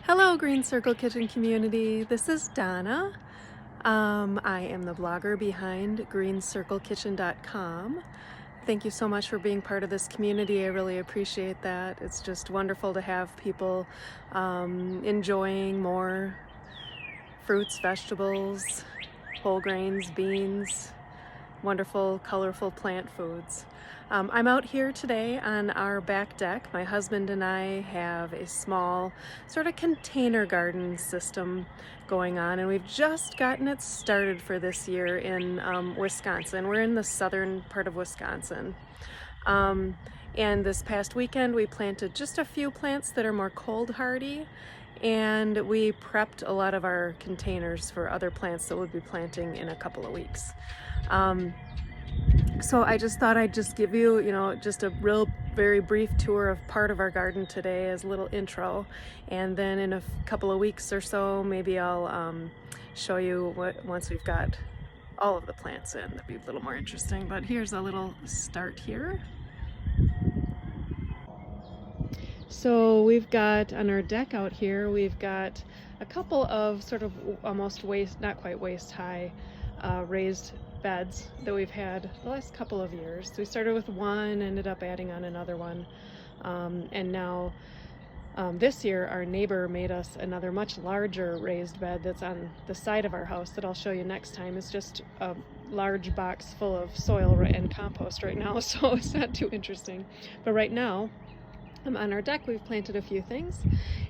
Hello, Green Circle Kitchen community. This is Donna. I am the blogger behind greencirclekitchen.com. Thank you so much for being part of this community. I really appreciate that. It's just wonderful to have people enjoying more fruits, vegetables, whole grains, beans, wonderful, colorful plant foods. I'm out here today on our back deck. My husband and I have a small sort of container garden system going on, and we've just gotten it started for this year in Wisconsin. We're in the southern part of Wisconsin. And this past weekend we planted just a few plants that are more cold hardy, and we prepped a lot of our containers for other plants that we'll be planting in a couple of weeks. So I just thought I'd just give you, just a real very brief tour of part of our garden today as a little intro, and then in a couple of weeks or so maybe I'll show you what once we've got all of the plants in. That'd be a little more interesting, but here's a little start here. So we've got on our deck out here, we've got a couple of sort of almost waist, not quite waist high, raised beds that we've had the last couple of years. So we started with one, ended up adding on another one, and now this year our neighbor made us another much larger raised bed that's on the side of our house that I'll show you next time. It's just a large box full of soil and compost right now, so it's not too interesting. But right now on our deck we've planted a few things,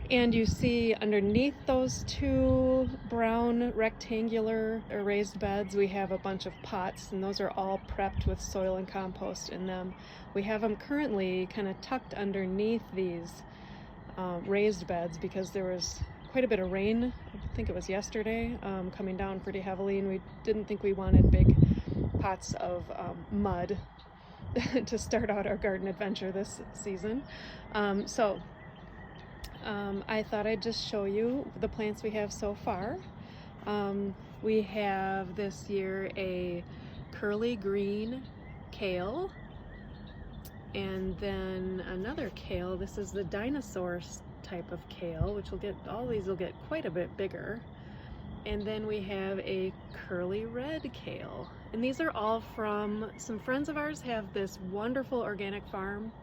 and you see underneath those two brown rectangular raised beds we have a bunch of pots, and those are all prepped with soil and compost in them. We have them currently kind of tucked underneath these raised beds because there was quite a bit of rain, I think it was yesterday, coming down pretty heavily, and we didn't think we wanted big pots of mud to start out our garden adventure this season. I thought I'd just show you the plants we have so far. We have this year a curly green kale, and then another kale. This is the dinosaur type of kale, which will get, all these will get quite a bit bigger. And then we have a curly red kale. And these are all from some friends of ours have this wonderful organic farm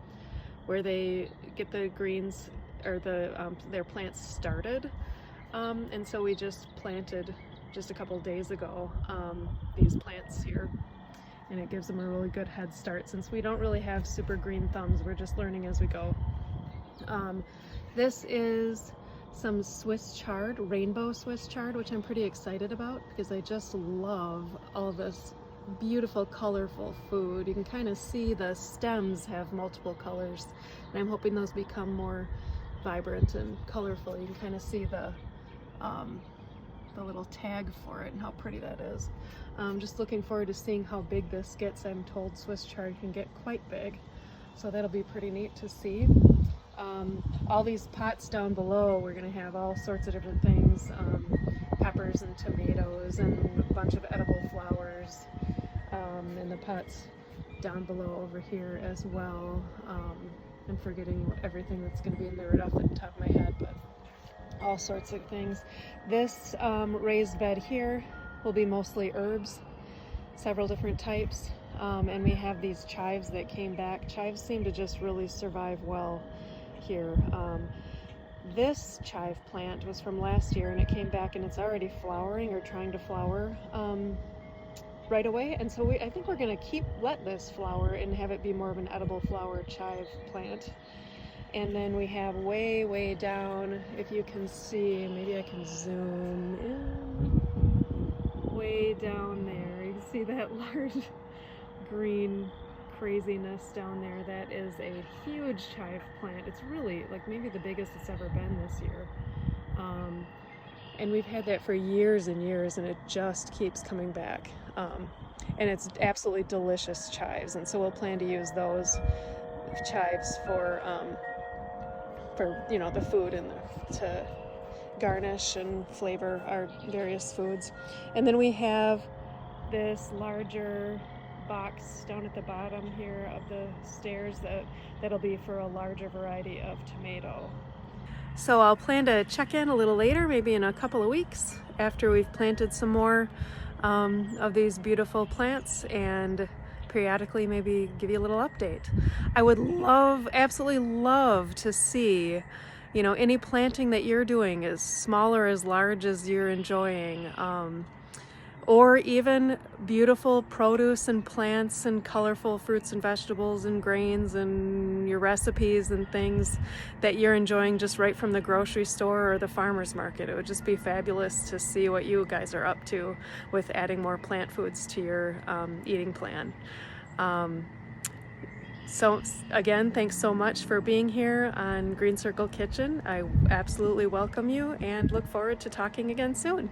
where they get the greens or their plants started. And so we just planted just a couple days ago these plants here. And it gives them a really good head start since we don't really have super green thumbs. We're just learning as we go. This is some Swiss chard, rainbow Swiss chard, which I'm pretty excited about because I just love all of this beautiful colorful food. You can kind of see the stems have multiple colors, and I'm hoping those become more vibrant and colorful. You can kind of see the little tag for it and how pretty that is. Just looking forward to seeing how big this gets. I'm told Swiss chard can get quite big, so that'll be pretty neat to see. All these pots down below, we're going to have all sorts of different things, peppers and tomatoes and a bunch of edible flowers, and the pots down below over here as well. I'm forgetting everything that's going to be in there right off the top of my head, but all sorts of things. This raised bed here will be mostly herbs, several different types, and we have these chives that came back. Chives seem to just really survive well here. This chive plant was from last year and it came back and it's already flowering or trying to flower right away, and so I think we're going to let this flower and have it be more of an edible flower chive plant. And then we have way down, if you can see, maybe I can zoom in, way down there, you can see that large green craziness down there. That is a huge chive plant. It's really like maybe the biggest it's ever been this year, and we've had that for years and years, and it just keeps coming back, and it's absolutely delicious chives, and so we'll plan to use those chives for the food and to garnish and flavor our various foods. And then we have this larger box down at the bottom here of the stairs that'll be for a larger variety of tomato. So I'll plan to check in a little later, maybe in a couple of weeks after we've planted some more of these beautiful plants, and periodically maybe give you a little update. I would love, absolutely love to see, you know, any planting that you're doing, as small or as large as you're enjoying, or even beautiful produce and plants and colorful fruits and vegetables and grains and your recipes and things that you're enjoying just right from the grocery store or the farmer's market. It would just be fabulous to see what you guys are up to with adding more plant foods to your eating plan. So again, thanks so much for being here on Green Circle Kitchen. I absolutely welcome you and look forward to talking again soon.